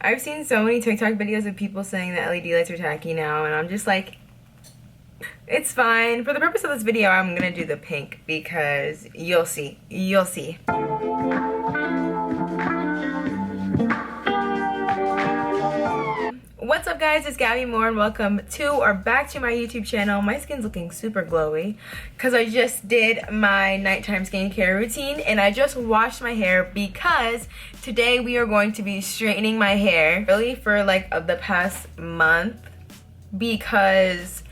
I've seen so many TikTok videos of people saying that LED lights are tacky now, and I'm just like, it's fine. For the purpose of this video, I'm gonna do the pink because you'll see. You'll see. What's up, guys? It's GabbyMorr and welcome to or back to my YouTube channel. My skin's looking super glowy because I just did my nighttime skincare routine and I just washed my hair because today we are going to be straightening my hair really for like the past month because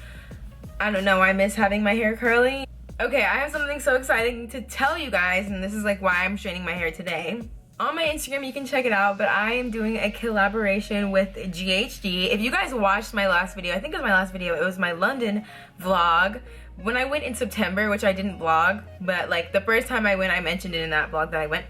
I don't know, I miss having my hair curly. Okay, I have something so exciting to tell you guys, and this is like why I'm straightening my hair today. On my Instagram, you can check it out, but I am doing a collaboration with GHD. If you guys watched my last video, I think it was my last video, it was my London vlog. When I went in September, which I didn't vlog, but like the first time I went, I mentioned it in that vlog that I went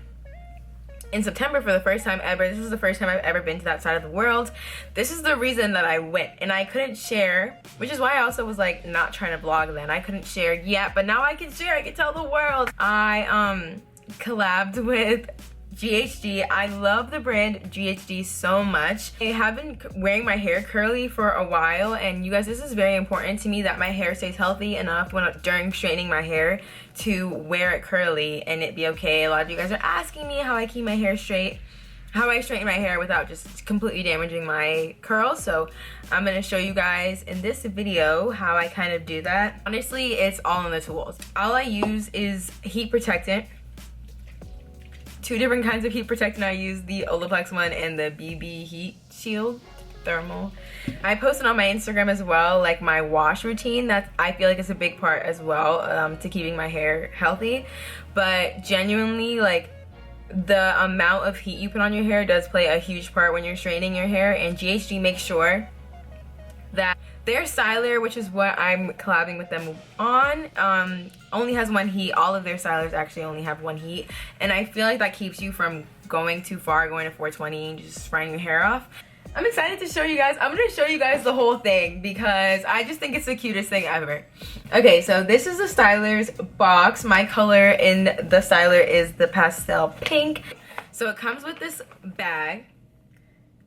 in September for the first time ever. This is the first time I've ever been to that side of the world. This is the reason that I went, and I couldn't share, which is why I also was like not trying to vlog then. I couldn't share yet, but now I can share, I can tell the world. I collabed with GHD. I love the brand GHD so much. I have been wearing my hair curly for a while, and you guys, this is very important to me that my hair stays healthy enough during straightening my hair to wear it curly and it be okay. A lot of you guys are asking me how I keep my hair straight, how I straighten my hair without just completely damaging my curls. So I'm gonna show you guys in this video how I kind of do that. Honestly, it's all in the tools. All I use is heat protectant. Two different kinds of heat protectant. I use the Olaplex one and the BB Heat Shield Thermal. I posted on my Instagram as well, like my wash routine. That I feel like is a big part as well to keeping my hair healthy. But genuinely, like the amount of heat you put on your hair does play a huge part when you're straightening your hair. And GHD makes sure that their styler, which is what I'm collabing with them on, only has one heat. All of their stylers actually only have one heat, and I feel like that keeps you from going too far, going to 420 and just frying your hair off. I'm excited to show you guys. I'm gonna show you guys the whole thing because I just think it's the cutest thing ever. Okay, so this is the styler's box. My color in the styler is the pastel pink. So it comes with this bag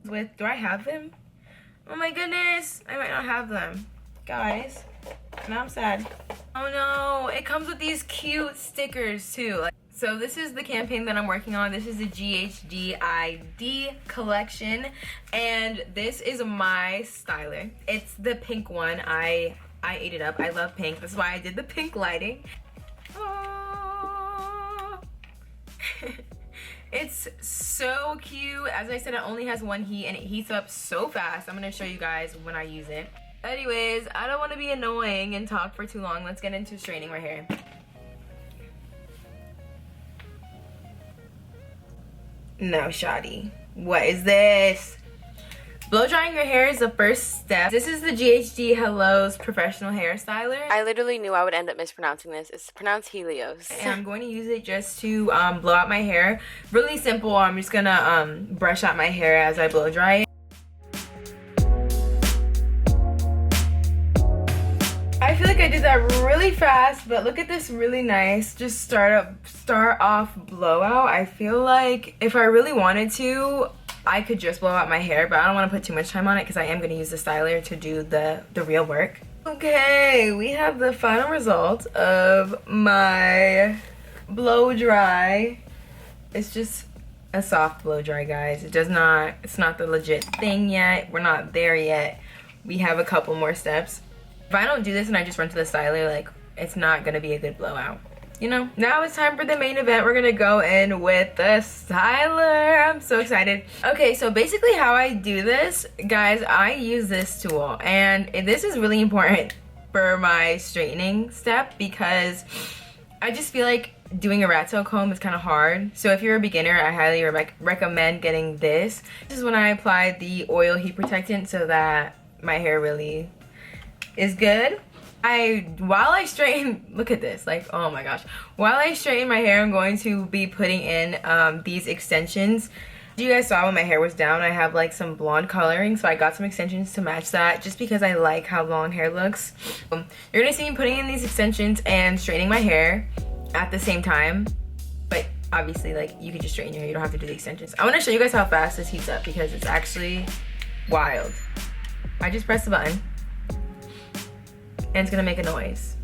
with, do I have them? Oh my goodness, I might not have them. Guys, now I'm sad. Oh no, it comes with these cute stickers too. So this is the campaign that I'm working on. This is the GHD ID collection, and this is my styler. It's the pink one. I ate it up. I love pink. That's why I did the pink lighting. Oh. It's so cute. As I said, it only has one heat and it heats up so fast. I'm gonna show you guys when I use it. Anyways, I don't want to be annoying and talk for too long. Let's get into straightening my hair. No, shoddy. What is this? Blow drying your hair is the first step. This is the GHD Hello's professional hair styler. I literally knew I would end up mispronouncing this. It's pronounced Helios. And I'm going to use it just to blow out my hair. Really simple. I'm just gonna brush out my hair as I blow dry it. I feel like I did that really fast, but look at this really nice, just start off blowout. I feel like if I really wanted to, I could just blow out my hair, but I don't want to put too much time on it because I am going to use the styler to do the real work. Okay, we have the final result of my blow dry. It's just a soft blow dry, guys. It's not the legit thing yet. We're not there yet. We have a couple more steps. If I don't do this and I just run to the styler, like, it's not going to be a good blowout. You know, now it's time for the main event. We're gonna go in with the styler. I'm so excited. Okay, so basically how I do this, guys, I use this tool, and this is really important for my straightening step because I just feel like doing a rat tail comb is kind of hard. So if you're a beginner, I highly recommend getting this. This is when I apply the oil heat protectant so that my hair really is good. While I straighten, look at this, like, oh my gosh. While I straighten my hair, I'm going to be putting in these extensions. You guys saw when my hair was down, I have like some blonde coloring, so I got some extensions to match that just because I like how long hair looks. You're gonna see me putting in these extensions and straightening my hair at the same time, but obviously, like, you can just straighten your hair. You don't have to do the extensions. I want to show you guys how fast this heats up because it's actually wild. I just press the button and it's gonna make a noise.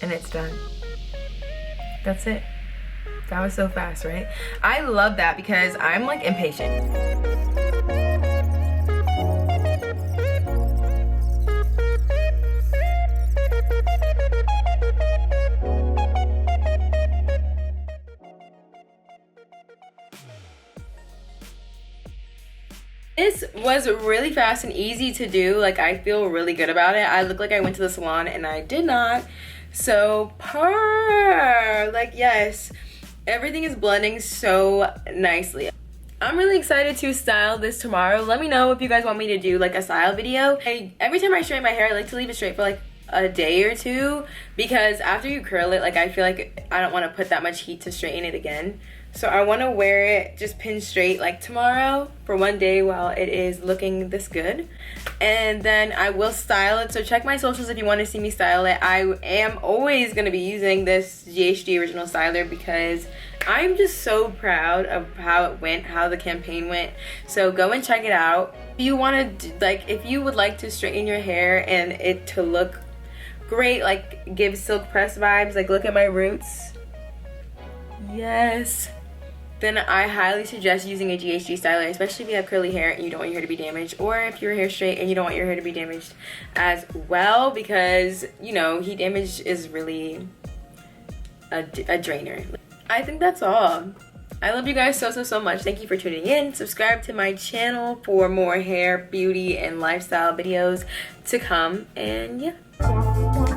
And it's done. That's it. That was so fast, right? I love that because I'm like impatient. This was really fast and easy to do. Like, I feel really good about it. I look like I went to the salon and I did not. So, like, yes, everything is blending so nicely. I'm really excited to style this tomorrow. Let me know if you guys want me to do like a style video. Every time I straighten my hair, I like to leave it straight for like a day or two, because after you curl it, like, I feel like I don't want to put that much heat to straighten it again. So I want to wear it just pin straight like tomorrow for one day while it is looking this good. And then I will style it. So check my socials if you want to see me style it. I am always going to be using this GHD original styler because I'm just so proud of how it went, how the campaign went. So go and check it out. If you want to, like, if you would like to straighten your hair and it to look great, like give silk press vibes, like look at my roots. Yes. Then I highly suggest using a GHD styler, especially if you have curly hair and you don't want your hair to be damaged, or if your hair is straight and you don't want your hair to be damaged as well, because, you know, heat damage is really a drainer. I think that's all. I love you guys so much. Thank you for tuning in. Subscribe to my channel for more hair, beauty, and lifestyle videos to come. And yeah.